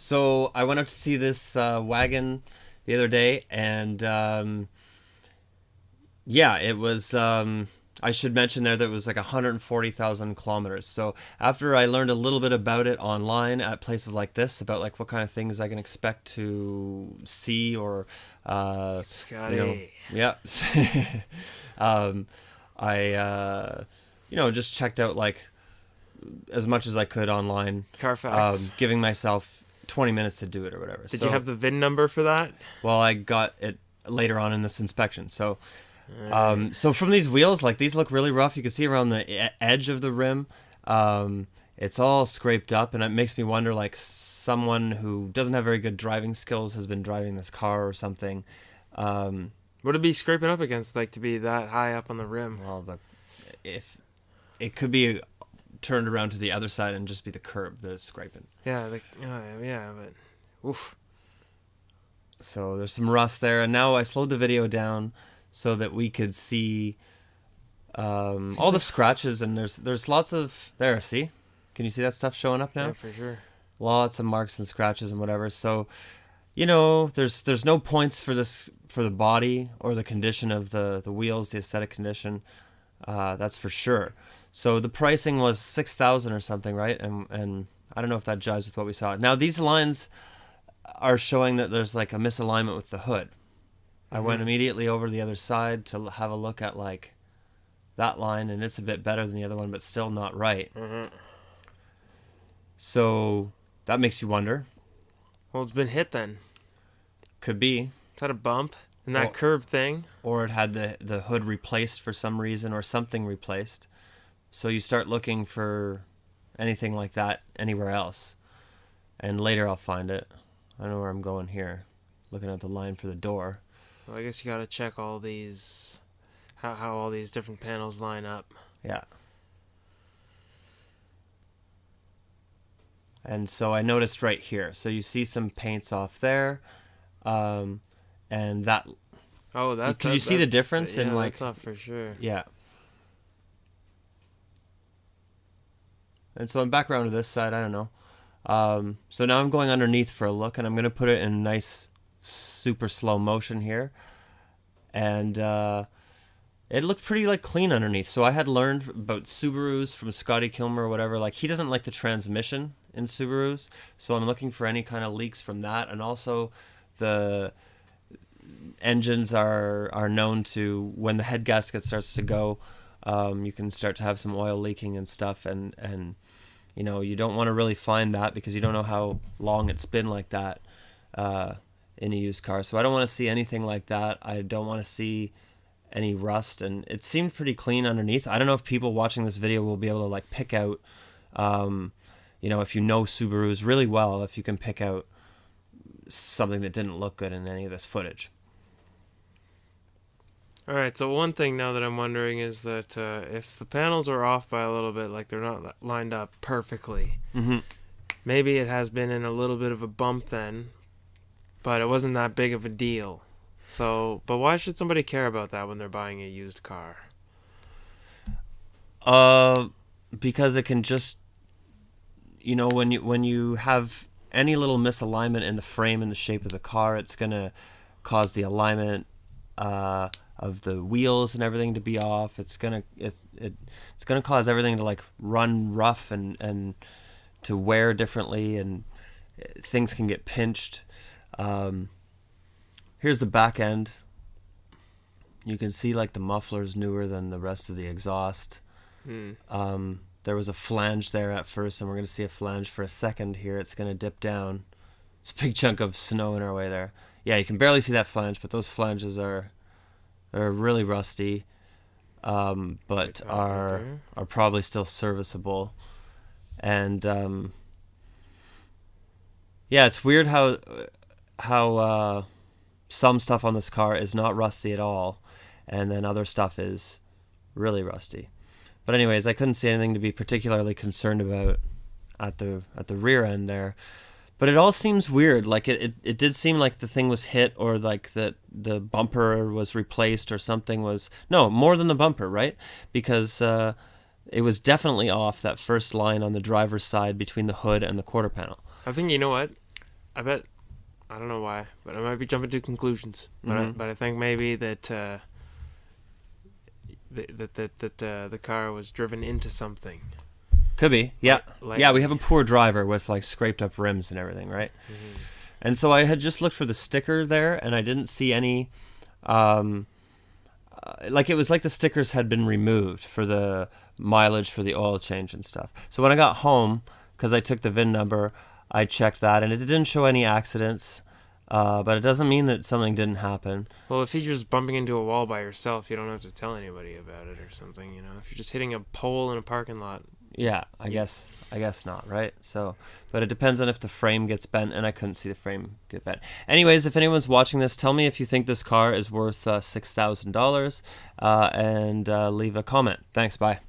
So I went out to see this wagon the other day, and yeah, it was. I should mention there that it was like 140,000 kilometers. So after I learned a little bit about it online at places like this, about like what kind of things I can expect to see or, you know, Scotty. yeah, um, I just checked out like as much as I could online, Carfax. giving myself 20 minutes to do it or whatever. Did So, you have the VIN number for that? well, I got it later on in this inspection. So, Alright. so from these wheels, like these look really rough. You can see around the edge of the rim. It's all scraped up, and it makes me wonder, like someone who doesn't have very good driving skills has been driving this car or something. Um, What would it be scraping up against, like, to be that high up on the rim? well, if it could be turned around to the other side and just be the curb that it's scraping. Yeah, like, yeah, but oof. So there's some rust there, and now I slowed the video down so that we could see all the scratches, and there's lots of there. See, can you see that stuff showing up now? Yeah, for sure. Lots of marks and scratches and whatever. So, there's no points for this for the body or the condition of the wheels, the aesthetic condition. That's for sure. So the pricing was 6,000 or something, right? And I don't know if that jives with what we saw. Now these lines are showing that there's like a misalignment with the hood. I went immediately over to the other side to have a look at like that line, and it's a bit better than the other one, but still not right. So that makes you wonder. Well, it's been hit then. Could be. It's had a bump and that Well- curb thing. Or it had the hood replaced for some reason, or something replaced. So you start looking for anything like that anywhere else. And later I'll find it. I don't know where I'm going here. Looking at the line for the door. Well, I guess you gotta check all these, how all these different panels line up. Yeah. And so I noticed right here. So you see some paints off there. And that, Oh, that's. could you see the difference yeah, in like, that's up for sure. yeah. And so I'm back around to this side. I don't know. So now I'm going underneath for a look, and I'm going to put it in nice, super slow motion here. And it looked pretty like clean underneath. So I had learned about Subarus from Scotty Kilmer or whatever. Like he doesn't like the transmission in Subarus, so I'm looking for any kind of leaks from that. And also, the engines are known to, when the head gasket starts to go, you can start to have some oil leaking and stuff, and you don't want to really find that because you don't know how long it's been like that in a used car. So I don't want to see anything like that. I don't want to see any rust, and it seemed pretty clean underneath. I don't know if people watching this video will be able to like pick out, if you know Subarus really well, if you can pick out something that didn't look good in any of this footage. All right. So one thing now that I'm wondering is that if the panels are off by a little bit, like they're not lined up perfectly, Mm-hmm. maybe it has been in a little bit of a bump then, but it wasn't that big of a deal. So, but why should somebody care about that when they're buying a used car? Because it can just, when you have any little misalignment in the frame and the shape of the car, it's gonna cause the alignment of the wheels and everything to be off. It's gonna cause everything to like run rough and to wear differently, and things can get pinched. Here's the back end. You can see like the muffler's newer than the rest of the exhaust. There was a flange there at first, and we're going to see a flange for a second here. It's going to dip down. It's a big chunk of snow in our way there. Yeah, you can barely see that flange, but those flanges are really rusty, but are probably still serviceable. And yeah, it's weird how some stuff on this car is not rusty at all, and then other stuff is really rusty. But anyways, I couldn't see anything to be particularly concerned about at the rear end there. But it all seems weird. Like it did seem like the thing was hit, or like that the bumper was replaced, or something was... No, more than the bumper, right? Because it was definitely off, that first line on the driver's side between the hood and the quarter panel. I think, you know what? I bet I don't know why, but I might be jumping to conclusions. But I think maybe that the car was driven into something. Could be. Yeah. Yeah, we Like have a poor driver with like scraped up rims and everything, right? Mhm. And so I had just looked for the sticker there, and I didn't see any. Like it was like the stickers had been removed for the mileage for the oil change and stuff. So when I got home, because I took the VIN number, I checked that, and it didn't show any accidents. But it doesn't mean that something didn't happen. Well, if you're just bumping into a wall by yourself, you don't have to tell anybody about it or something. You know, if you're just hitting a pole in a parking lot. Yeah, I guess not, right? So, but it depends on if the frame gets bent, and I couldn't see the frame get bent. Anyways, if anyone's watching this, tell me if you think this car is worth $6,000, and leave a comment. Thanks, bye.